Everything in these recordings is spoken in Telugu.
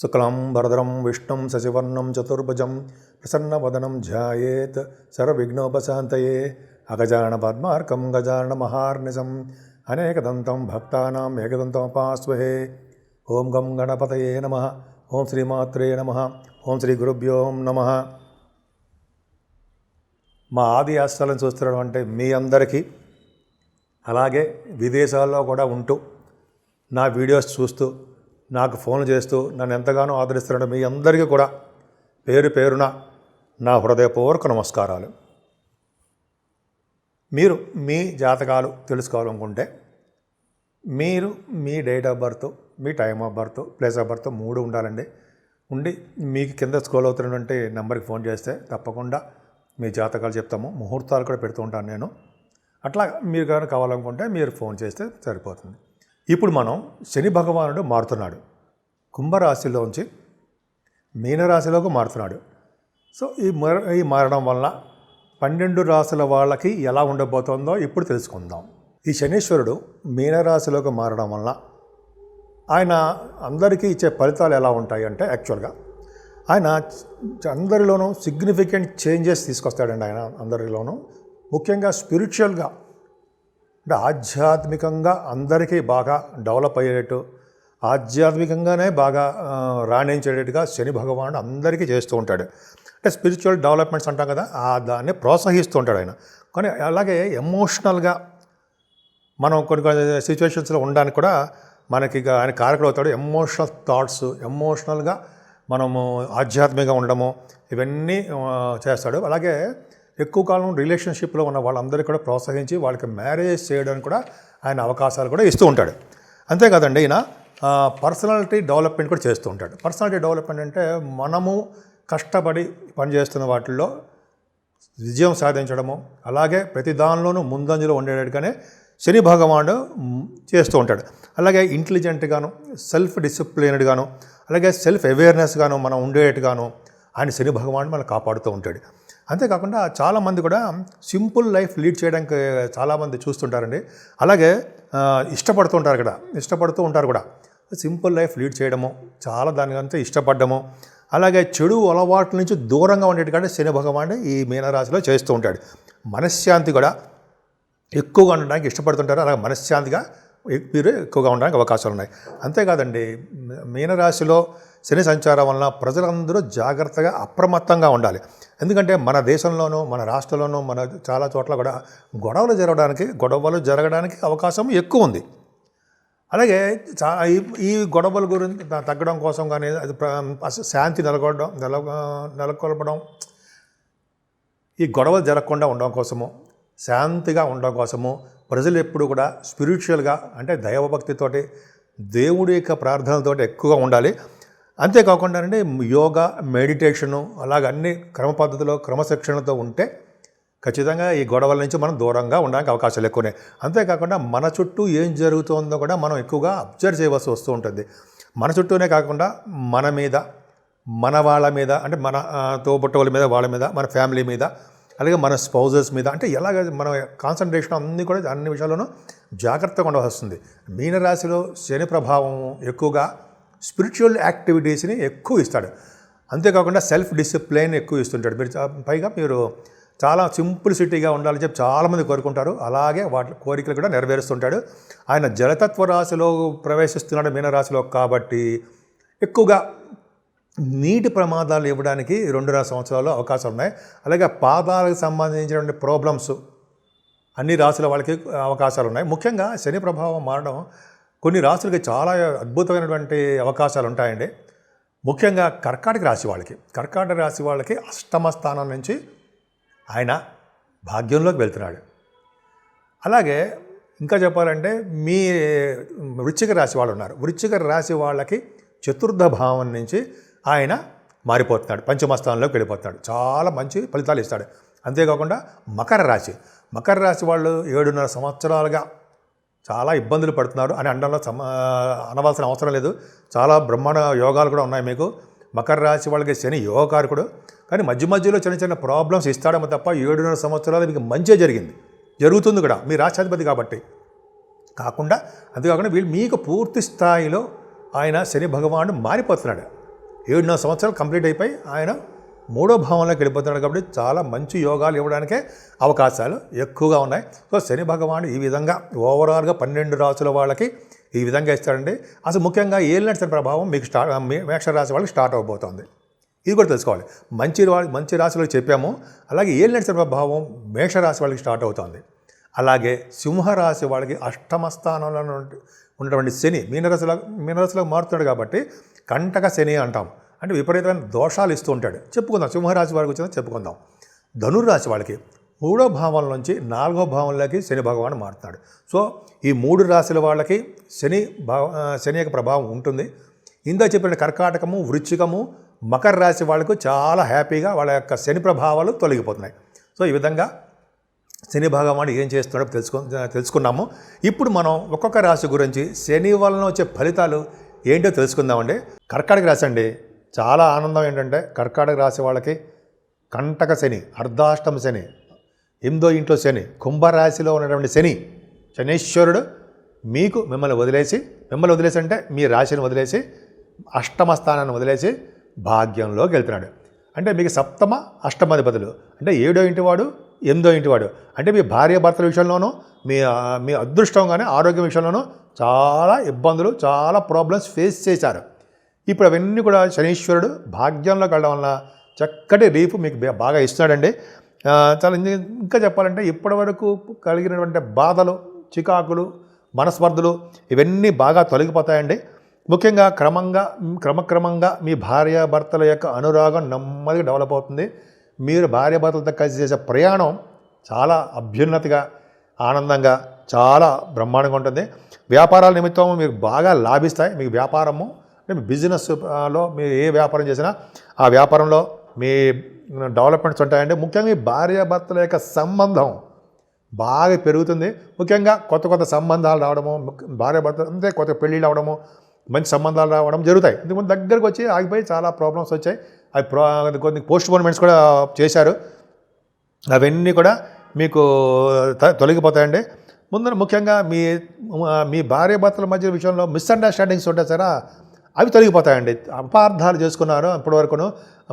శుక్లం వరదరం విష్ణుం శశివర్ణం చతుర్భుజం ప్రసన్నవదనం ధ్యాయేత్ సర్వవిఘ్నోపశాంతయే అగజానన పద్మార్కం గజానన మహార్నిశం అనేకదంతం భక్తానాం ఏకదంతముపాస్మహే. ఓం గం గణపతయే నమః. ఓం శ్రీమాత్రే నమః. ఓం శ్రీ గురుభ్యో నమః. మా ఆది ఆశ్రయాలను చూస్తున్నటువంటి మీ అందరికీ, అలాగే విదేశాల్లో కూడా ఉంటూ నా వీడియోస్ చూస్తూ నాకు ఫోన్లు చేస్తూ నన్ను ఎంతగానో ఆదరిస్తున్న మీ అందరికీ కూడా పేరు పేరున నా హృదయపూర్వక నమస్కారాలు. మీరు మీ జాతకాలు తెలుసుకోవాలనుకుంటే మీరు మీ డేట్ ఆఫ్ బర్త్, మీ time of birth, place of birth 3 ఉండాలండి. ఉండి మీకు కింద స్క్రోల్ అవుతున్నటువంటి నెంబర్కి ఫోన్ చేస్తే తప్పకుండా మీ జాతకాలు చెప్తాము. ముహూర్తాలు కూడా పెడుతూ ఉంటాను నేను. అట్లా మీరు కానీ కావాలనుకుంటే మీరు ఫోన్ చేస్తే సరిపోతుంది. ఇప్పుడు మనం శని భగవానుడు మారుతున్నాడు. కుంభరాశిలోంచి మీనరాశిలోకి మారుతున్నాడు. సో ఈ మారడం వల్ల 12 రాశుల వాళ్ళకి ఎలా ఉండబోతుందో ఇప్పుడు తెలుసుకుందాం. ఈ శనీశ్వరుడు మీనరాశిలోకి మారడం వల్ల ఆయన అందరికీ ఇచ్చే ఫలితాలు ఎలా ఉంటాయి అంటే, యాక్చువల్గా ఆయన అందరిలోనూ సిగ్నిఫికెంట్ చేంజెస్ తీసుకొస్తాడండి. ఆయన అందరిలోనూ ముఖ్యంగా స్పిరిచువల్గా అంటే ఆధ్యాత్మికంగా అందరికీ బాగా డెవలప్ అయ్యేటట్టు, ఆధ్యాత్మికంగానే బాగా రాణించేటట్టుగా శని భగవానుడు అందరికీ చేస్తూ ఉంటాడు. అంటే స్పిరిచువల్ డెవలప్మెంట్స్ అంటాం కదా, దాన్ని ప్రోత్సహిస్తూ ఉంటాడు ఆయన. కానీ అలాగే ఎమోషనల్గా మనం కొన్ని సిచ్యువేషన్స్లో ఉండడానికి కూడా మనకి ఆయన కారకుడు అవుతాడు. ఎమోషనల్ థాట్స్, ఎమోషనల్గా మనము ఆధ్యాత్మికంగా ఉండడము, ఇవన్నీ చేస్తాడు. అలాగే ఎక్కువ కాలం రిలేషన్షిప్లో ఉన్న వాళ్ళందరికీ కూడా ప్రోత్సహించి వాళ్ళకి మ్యారేజ్ చేయడానికి కూడా ఆయన అవకాశాలు కూడా ఇస్తూ ఉంటాడు. అంతేకాదండి, ఈయన పర్సనాలిటీ డెవలప్మెంట్ కూడా చేస్తూ ఉంటాడు. పర్సనాలిటీ డెవలప్మెంట్ అంటే మనము కష్టపడి పనిచేస్తున్న వాటిల్లో విజయం సాధించడము, అలాగే ప్రతి దానిలోనూ ముందంజలో ఉండేటట్టుగానే శని భగవానుడు చేస్తూ ఉంటాడు. అలాగే ఇంటెలిజెంట్గాను, సెల్ఫ్ డిసిప్లిన్డ్గాను, అలాగే సెల్ఫ్ అవేర్నెస్గాను మనం ఉండేట్టుగాను ఆయన శని భగవానుడు మనం కాపాడుతూ ఉంటాడు. అంతేకాకుండా చాలామంది కూడా సింపుల్ లైఫ్ లీడ్ చేయడానికి చాలామంది చూస్తుంటారండి. అలాగే ఇష్టపడుతూ ఉంటారు కూడా సింపుల్ లైఫ్ లీడ్ చేయడము, చాలా దానికంతా ఇష్టపడ్డము, అలాగే చెడు అలవాట్ల నుంచి దూరంగా ఉండేట్టుగా శని భగవానుడు ఈ మీనరాశిలో చేస్తూ ఉంటాడు. మనశ్శాంతి కూడా ఎక్కువగా ఉండడానికి ఇష్టపడుతుంటారు. అలాగే మనశ్శాంతిగా మీరు ఎక్కువగా ఉండడానికి అవకాశాలు ఉన్నాయి. అంతేకాదండి, మీనరాశిలో శని సంచారం వలన ప్రజలందరూ జాగ్రత్తగా అప్రమత్తంగా ఉండాలి. ఎందుకంటే మన దేశంలోనూ, మన రాష్ట్రంలోనూ, మన చాలా చోట్ల కూడా గొడవలు జరగడానికి అవకాశం ఎక్కువ ఉంది. అలాగే ఈ గొడవల గురించి తగ్గడం కోసం కానీ, అది శాంతి నెలకొల్పడం, ఈ గొడవలు జరగకుండా ఉండడం కోసము, శాంతిగా ఉండడం కోసము ప్రజలు ఎప్పుడు కూడా స్పిరిచువల్గా అంటే దైవభక్తితోటి, దేవుడి యొక్క ప్రార్థనలతోటి ఎక్కువగా ఉండాలి. అంతేకాకుండా అంటే యోగా, మెడిటేషను, అలాగ అన్ని క్రమ పద్ధతిలో క్రమశిక్షణతో ఉంటే ఖచ్చితంగా ఈ గొడవల నుంచి మనం దూరంగా ఉండడానికి అవకాశాలు ఎక్కువనే. అంతేకాకుండా మన చుట్టూ ఏం జరుగుతుందో కూడా మనం ఎక్కువగా అబ్జర్వ్ చేయవలసి వస్తూ ఉంటుంది. మన చుట్టూనే కాకుండా మన మీద, మన వాళ్ళ మీద, అంటే మన తోబుట్టువుల మీద, వాళ్ళ మీద, మన ఫ్యామిలీ మీద, అలాగే మన స్పౌజెస్ మీద, అంటే ఎలాగ మన కాన్సన్ట్రేషన్ అన్ని విషయాల్లోనూ జాగ్రత్తగా ఉండవలసి. మీనరాశిలో శని ప్రభావం ఎక్కువగా స్పిరిచువల్ యాక్టివిటీస్ని ఎక్కువ ఇస్తాడు. అంతేకాకుండా సెల్ఫ్ డిసిప్లైన్ ఎక్కువ ఇస్తుంటాడు. పైగా మీరు చాలా సింప్లిసిటీగా ఉండాలని చెప్పి చాలామంది కోరుకుంటారు. అలాగే వాటి కోరికలు కూడా నెరవేరుస్తుంటాడు. ఆయన జలతత్వ రాశిలో ప్రవేశిస్తున్నాడు మీనరాశిలో, కాబట్టి ఎక్కువగా నీటి ప్రమాదాలు ఇవ్వడానికి 2.5 సంవత్సరాల్లో అవకాశాలు ఉన్నాయి. అలాగే పాదాలకు సంబంధించినటువంటి ప్రాబ్లమ్స్ అన్ని రాశుల వాళ్ళకి అవకాశాలు ఉన్నాయి. ముఖ్యంగా శని ప్రభావం మారడం కొన్ని రాశులకి చాలా అద్భుతమైనటువంటి అవకాశాలు ఉంటాయండి. ముఖ్యంగా కర్కాటక రాశి వాళ్ళకి అష్టమ స్థానం నుంచి ఆయన భాగ్యంలోకి వెళ్తున్నాడు. అలాగే ఇంకా చెప్పాలంటే మీ వృశ్చిక రాశి వాళ్ళు ఉన్నారు. వృశ్చిక రాశి వాళ్ళకి చతుర్థ భావం నుంచి ఆయన మారిపోతున్నాడు, పంచమ స్థానంలోకి వెళ్ళిపోతున్నాడు. చాలా మంచి ఫలితాలు ఇస్తాడు. అంతేకాకుండా మకర రాశి వాళ్ళు 7.5 సంవత్సరాలుగా చాలా ఇబ్బందులు పడుతున్నారు అని అనవలసిన అవసరం లేదు. చాలా బ్రహ్మాండ యోగాలు కూడా ఉన్నాయి మీకు. మకర రాశి వాళ్ళకి శని యోగకారకుడు, కానీ మధ్యలో చిన్న ప్రాబ్లమ్స్ ఇస్తాడేమో తప్ప 7.5 సంవత్సరాలు మీకు మంచి జరుగుతుంది కూడా, మీ రాష్ట్రాధిపతి కాబట్టి. అంతేకాకుండా మీకు పూర్తి స్థాయిలో ఆయన శని భగవానుడు మారిపోతున్నాడు. 7.5 సంవత్సరాలు కంప్లీట్ అయిపోయి ఆయన 3వ భావంలోకి వెళ్ళిపోతున్నాడు కాబట్టి చాలా మంచి యోగాలు ఇవ్వడానికే అవకాశాలు ఎక్కువగా ఉన్నాయి. సో శని భగవానుడు ఈ విధంగా ఓవరాల్గా 12 రాసుల వాళ్ళకి ఈ విధంగా ఇస్తాడండి. అసలు ముఖ్యంగా ఏలినాటి శని ప్రభావం మీకు మేషరాశి వాళ్ళకి స్టార్ట్ అవబోతోంది. ఇది కూడా తెలుసుకోవాలి. మంచి రాశులకు చెప్పాము. అలాగే ఏలినాటి శని ప్రభావం మేషరాశి వాళ్ళకి స్టార్ట్ అవుతుంది. అలాగే సింహరాశి వాళ్ళకి అష్టమ స్థానంలో ఉన్నటువంటి శని మీనరాశిలో మారుతున్నాడు కాబట్టి కంటక శని అంటాం. అంటే విపరీతమైన దోషాలు ఇస్తూ ఉంటాడు. చెప్పుకుందాం సింహరాశి వారికి వచ్చిందో చెప్పుకుందాం. ధనుర్రాశి వాళ్ళకి 3వ భావం నుంచి 4వ భావంలోకి శని భగవాన్ మారుతున్నాడు. సో ఈ 3 రాశుల వాళ్ళకి శని యొక్క ప్రభావం ఉంటుంది. ఇందా చెప్పిన కర్కాటకము, వృశ్చికము, మకర రాశి వాళ్ళకు చాలా హ్యాపీగా వాళ్ళ యొక్క శని ప్రభావాలు తొలగిపోతున్నాయి. సో ఈ విధంగా శని భగవానుడు ఏం చేస్తున్నాడో తెలుసుకున్నాము. ఇప్పుడు మనం ఒక్కొక్క రాశి గురించి శని వలన వచ్చే ఫలితాలు ఏంటో తెలుసుకుందామండి. కర్కాటక రాశి అండి, చాలా ఆనందం ఏంటంటే కర్కాటక రాశి వాళ్ళకి కంటక శని, అర్ధాష్టమ శని, 8వ ఇంట్లో శని, కుంభరాశిలో ఉన్నటువంటి శనీశ్వరుడు మిమ్మల్ని వదిలేసి అంటే మీ రాశిని వదిలేసి అష్టమ స్థానాన్ని వదిలేసి భాగ్యంలోకి వెళ్తున్నాడు. అంటే మీకు సప్తమ అష్టమాధిపతులు అంటే 7వ ఇంటివాడు 8వ ఇంటివాడు అంటే మీ భార్యాభర్తల విషయంలోనూ మీ అదృష్టం కానీ ఆరోగ్యం విషయంలోనూ చాలా ఇబ్బందులు, చాలా ప్రాబ్లమ్స్ ఫేస్ చేశారు. ఇప్పుడు అవన్నీ కూడా శనీశ్వరుడు భాగ్యంలోకి వెళ్ళడం వల్ల చక్కటి రీఫ్ మీకు బాగా ఇస్తున్నాడండి. చాలా ఇంకా చెప్పాలంటే ఇప్పటివరకు కలిగినటువంటి బాధలు, చికాకులు, మనస్పర్ధలు ఇవన్నీ బాగా తొలగిపోతాయండి. ముఖ్యంగా క్రమక్రమంగా మీ భార్యాభర్తల యొక్క అనురాగం నెమ్మదిగా డెవలప్ అవుతుంది. మీరు భార్యాభర్తలతో కలిసి చేసే ప్రయాణం చాలా అభ్యున్నతిగా, ఆనందంగా, చాలా బ్రహ్మాండంగా ఉంటుంది. వ్యాపారాల నిమిత్తం మీకు బాగా లాభిస్తాయి. మీకు వ్యాపారము అంటే మీ బిజినెస్లో మీరు ఏ వ్యాపారం చేసినా ఆ వ్యాపారంలో మీ డెవలప్మెంట్స్ ఉంటాయండి. ముఖ్యంగా మీ భార్యాభర్తల యొక్క సంబంధం బాగా పెరుగుతుంది. ముఖ్యంగా కొత్త సంబంధాలు రావడము, భార్యాభర్తలు అంతే కొత్త పెళ్ళిళ్ళు అవడము, మంచి సంబంధాలు రావడం జరుగుతాయి. ఇంతకుముందు దగ్గరకు వచ్చి ఆగిపోయి చాలా ప్రాబ్లమ్స్ వచ్చాయి. అవి కొన్ని పోస్ట్‌పోన్‌మెంట్స్ కూడా చేశారు. అవన్నీ కూడా మీకు తొలగిపోతాయండి. ముఖ్యంగా మీ భార్యాభర్తల మధ్య విషయంలో మిస్అండర్స్టాండింగ్స్ ఉంటాయి సరే, అవి తొలగిపోతాయండి. అపార్థాలు చేసుకున్నారు ఇప్పటివరకును,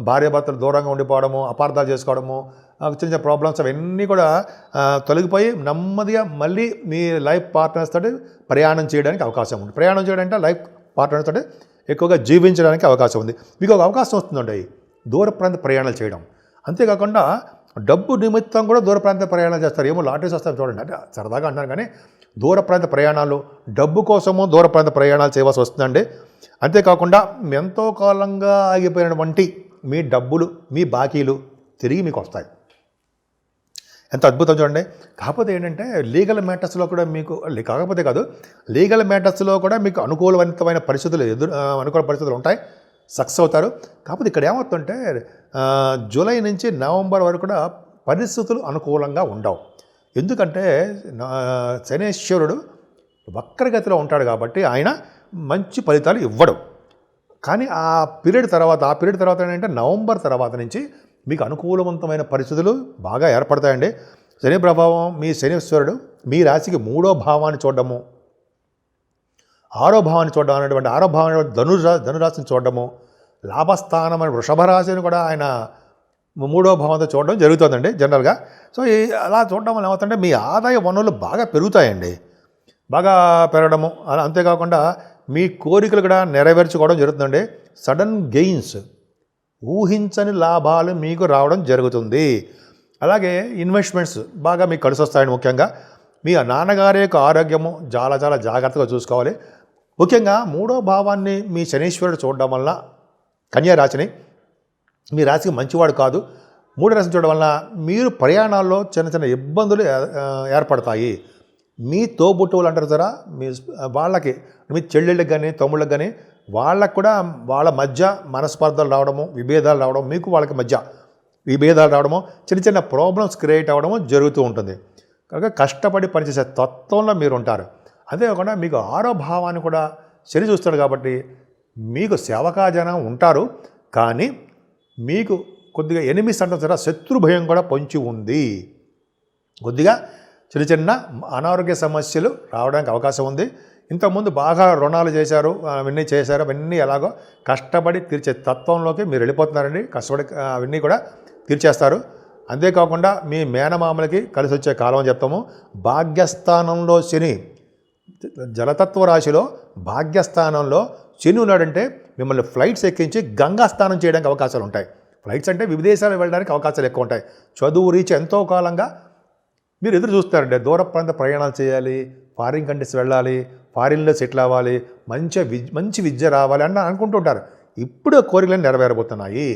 భార్యాభర్తలు దూరంగా ఉండిపోవడము, అపార్థాలు చేసుకోవడము, చిన్న ప్రాబ్లమ్స్ అవన్నీ కూడా తొలగిపోయి నెమ్మదిగా మళ్ళీ మీ లైఫ్ పార్ట్నర్స్ తోటి ప్రయాణం చేయడానికి అవకాశం ఉంది. ప్రయాణం చేయడం అంటే లైఫ్ పార్ట్నర్స్ తోటి ఎక్కువగా జీవించడానికి అవకాశం ఉంది. మీకు ఒక అవకాశం వస్తుందండి దూర ప్రాంత ప్రయాణాలు చేయడం. అంతేకాకుండా డబ్బు నిమిత్తం కూడా దూర ప్రాంత ప్రయాణాలు చేస్తారు. ఏమో లాటరీస్ వస్తాయి చూడండి, అంటే సరదాగా అంటున్నారు కానీ దూర ప్రాంత ప్రయాణాలు, డబ్బు కోసము దూర ప్రాంత ప్రయాణాలు చేయవలసి వస్తుందండి. అంతేకాకుండా ఎంతో కాలంగా ఆగిపోయినటువంటి మీ డబ్బులు, మీ బాకీలు తిరిగి మీకు వస్తాయి. ఎంత అద్భుతం చూడండి. కాకపోతే ఏంటంటే లీగల్ మ్యాటర్స్లో కూడా మీకు లీగల్ మ్యాటర్స్లో కూడా మీకు అనుకూల పరిస్థితులు ఉంటాయి, సక్సెస్ అవుతారు. కాకపోతే ఇక్కడ ఏమవుతుందంటే జూలై నుంచి నవంబర్ వరకు కూడా పరిస్థితులు అనుకూలంగా ఉండవు. ఎందుకంటే శనీశ్వరుడు వక్రగతిలో ఉంటాడు కాబట్టి ఆయన మంచి ఫలితాలు ఇవ్వడు. కానీ ఆ పీరియడ్ తర్వాత ఏంటంటే నవంబర్ తర్వాత నుంచి మీకు అనుకూలవంతమైన పరిస్థితులు బాగా ఏర్పడతాయండి. శని ప్రభావం మీ శనీశ్వరుడు మీ రాశికి 3వ భావాన్ని చూడడము, 6వ భావాన్ని చూడడం అనేటువంటి 6వ భావం ధనురాశిని చూడడము, లాభస్థానమైన వృషభ రాశిని కూడా ఆయన 3వ భావంతో చూడడం జరుగుతుందండి జనరల్గా. సో అలా చూడడం వల్ల ఏమవుతుందంటే మీ ఆదాయ వనరులు బాగా పెరుగుతాయండి, బాగా పెరగడము. అంతేకాకుండా మీ కోరికలు కూడా నెరవేర్చుకోవడం జరుగుతుందండి. సడన్ గెయిన్స్, ఊహించని లాభాలు మీకు రావడం జరుగుతుంది. అలాగే ఇన్వెస్ట్మెంట్స్ బాగా మీకు కలిసి వస్తాయండి. ముఖ్యంగా మీ నాన్నగారి యొక్క ఆరోగ్యము చాలా చాలా జాగ్రత్తగా చూసుకోవాలి. ముఖ్యంగా 3వ భావాన్ని మీ శనీశ్వరుడు చూడడం వల్ల కన్యా రాశిని, మీ రాశికి మంచివాడు కాదు. 3వ రాశిని చూడడం వల్ల మీరు ప్రయాణాల్లో చిన్న ఇబ్బందులు ఏర్పడతాయి. మీ తోబుట్టువులు అంటారు సరే, వాళ్ళకి మీ చెల్లెళ్ళకి కానీ తమ్ముళ్ళకి కానీ వాళ్ళకు కూడా వాళ్ళ మధ్య మనస్పర్ధలు రావడము, విభేదాలు రావడం, మీకు వాళ్ళకి మధ్య విభేదాలు రావడము, చిన్న ప్రాబ్లమ్స్ క్రియేట్ అవ్వడము జరుగుతూ ఉంటుంది. కనుక కష్టపడి పనిచేసే తత్వంలో మీరు ఉంటారు. అంతేకాకుండా మీకు 6వ భావాన్ని కూడా శని చూస్తాడు కాబట్టి మీకు సేవకాజనం ఉంటారు. కానీ మీకు కొద్దిగా ఎనిమిస్ అంటారు సరే, శత్రు భయం కూడా పొంచి ఉంది. కొద్దిగా చిన్న అనారోగ్య సమస్యలు రావడానికి అవకాశం ఉంది. ఇంతకుముందు బాగా రుణాలు చేశారు, అవన్నీ చేశారు, అవన్నీ ఎలాగో కష్టపడి తీర్చే తత్వంలోకి మీరు వెళ్ళిపోతున్నారండి. కష్టపడి అవన్నీ కూడా తీర్చేస్తారు. అంతేకాకుండా మీ మేనమామలకి కలిసి వచ్చే కాలం అని చెప్తాము. భాగ్యస్థానంలో శని, జలతత్వ రాశిలో భాగ్యస్థానంలో శని ఉన్నాడంటే మిమ్మల్ని ఫ్లైట్స్ ఎక్కించి గంగా స్నానం చేయడానికి అవకాశాలు ఉంటాయి. ఫ్లైట్స్ అంటే విదేశాలు వెళ్ళడానికి అవకాశాలు ఎక్కువ ఉంటాయి. చదువు రీచ్ ఎంతో కాలంగా మీరు ఎదురు చూస్తారండి. దూర ప్రాంత ప్రయాణాలు చేయాలి, ఫారిన్ కంట్రీస్ వెళ్ళాలి, ఫారిన్లో సెటిల్ అవ్వాలి, మంచి విద్య రావాలి అని అనుకుంటుంటారు. ఇప్పుడు కోరికలను నెరవేరబోతున్నాయి.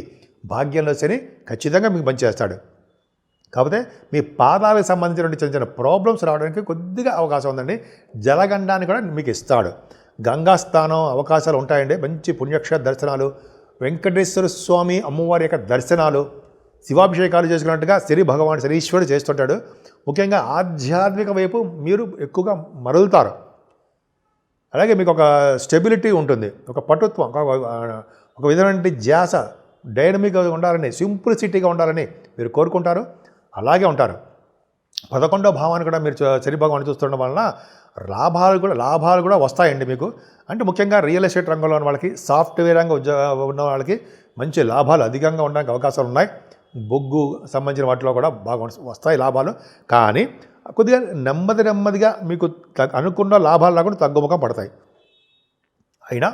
భాగ్యంలో శని ఖచ్చితంగా మీకు మంచి చేస్తాడు. కాకపోతే మీ పాదాలకు సంబంధించిన చిన్న చిన్న ప్రాబ్లమ్స్ రావడానికి కొద్దిగా అవకాశం ఉందండి. జలగండాన్ని కూడా మీకు ఇస్తాడు. గంగా స్నానం అవకాశాలు ఉంటాయండి. మంచి పుణ్యక్షేత్ర దర్శనాలు, వెంకటేశ్వర స్వామి అమ్మవారి యొక్క దర్శనాలు, శివాభిషేకాలు చేసుకున్నట్టుగా శని భగవాన్ శనీశ్వరుడు చేస్తుంటాడు. ముఖ్యంగా ఆధ్యాత్మిక వైపు మీరు ఎక్కువగా మరలుతారు. అలాగే మీకు ఒక స్టెబిలిటీ ఉంటుంది, ఒక పటుత్వం, ఒక విధమైన ధ్యాస, డైనమిక్గా ఉండాలని, సింప్లిసిటీగా ఉండాలని మీరు కోరుకుంటారు. అలాగే ఉంటారు. 11వ భావాన్ని కూడా మీరు శని భగవాన్ చూస్తుండడం వలన లాభాలు కూడా వస్తాయండి మీకు. అంటే ముఖ్యంగా రియల్ ఎస్టేట్ రంగంలో ఉన్న వాళ్ళకి, సాఫ్ట్వేర్ రంగం ఉన్న వాళ్ళకి మంచి లాభాలు అధికంగా ఉండడానికి అవకాశాలు ఉన్నాయి. బొగ్గు సంబంధించిన వాటిలో కూడా బాగా వస్తాయి లాభాలు. కానీ కొద్దిగా నెమ్మదిగా మీకు అనుకున్న లాభాలు లేకుండా తగ్గుముఖం పడతాయి. అయినా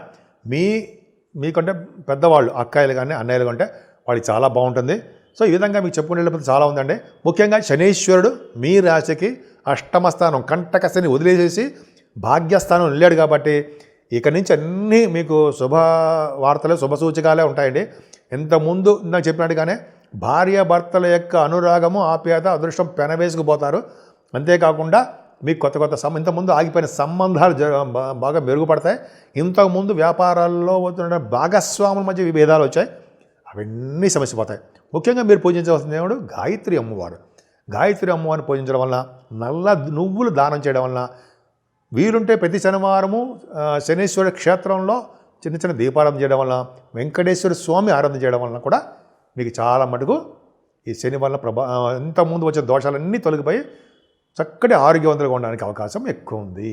మీకంటే పెద్దవాళ్ళు, అక్కాయిలు కానీ అన్నయ్యలు కంటే వాళ్ళకి చాలా బాగుంటుంది. సో ఈ విధంగా మీకు చెప్పుకునే చాలా ఉందండి. ముఖ్యంగా శనీశ్వరుడు మీ రాశికి అష్టమ స్థానం కంటక శని వదిలేసేసి భాగ్యస్థానం వెళ్ళాడు కాబట్టి ఇక నుంచి అన్నీ మీకు శుభవార్తలు, శుభసూచకాలే ఉంటాయండి. ఇంతకుముందు నాకు చెప్పినట్టుగానే భార్యాభర్తల యొక్క అనురాగము, ఆప్యాయత, అదృష్టం పెనవేసుకుపోతారు. అంతేకాకుండా మీకు కొత్త ఇంతకుముందు ఆగిపోయిన సంబంధాలు బాగా మెరుగుపడతాయి. ఇంతకుముందు వ్యాపారాల్లో వస్తున్న భాగస్వాముల మధ్య విభేదాలు వచ్చాయి, అవన్నీ సమస్యపోతాయి. ముఖ్యంగా మీరు పూజించవలసిన దేవుడు గాయత్రి అమ్మవారు. గాయత్రి అమ్మవారిని పూజించడం వలన, నల్ల నువ్వులు దానం చేయడం వలన, వీలుంటే ప్రతి శనివారము శనీశ్వర క్షేత్రంలో చిన్న దీపారాధన చేయడం వలన, వెంకటేశ్వర స్వామి ఆరాధన చేయడం వలన కూడా మీకు చాలా మటుకు ఈ శని వలన ఇంతకుముందు వచ్చే దోషాలన్నీ తొలగిపోయి చక్కటి ఆరోగ్యవంతులుగా ఉండడానికి అవకాశం ఎక్కువ ఉంది.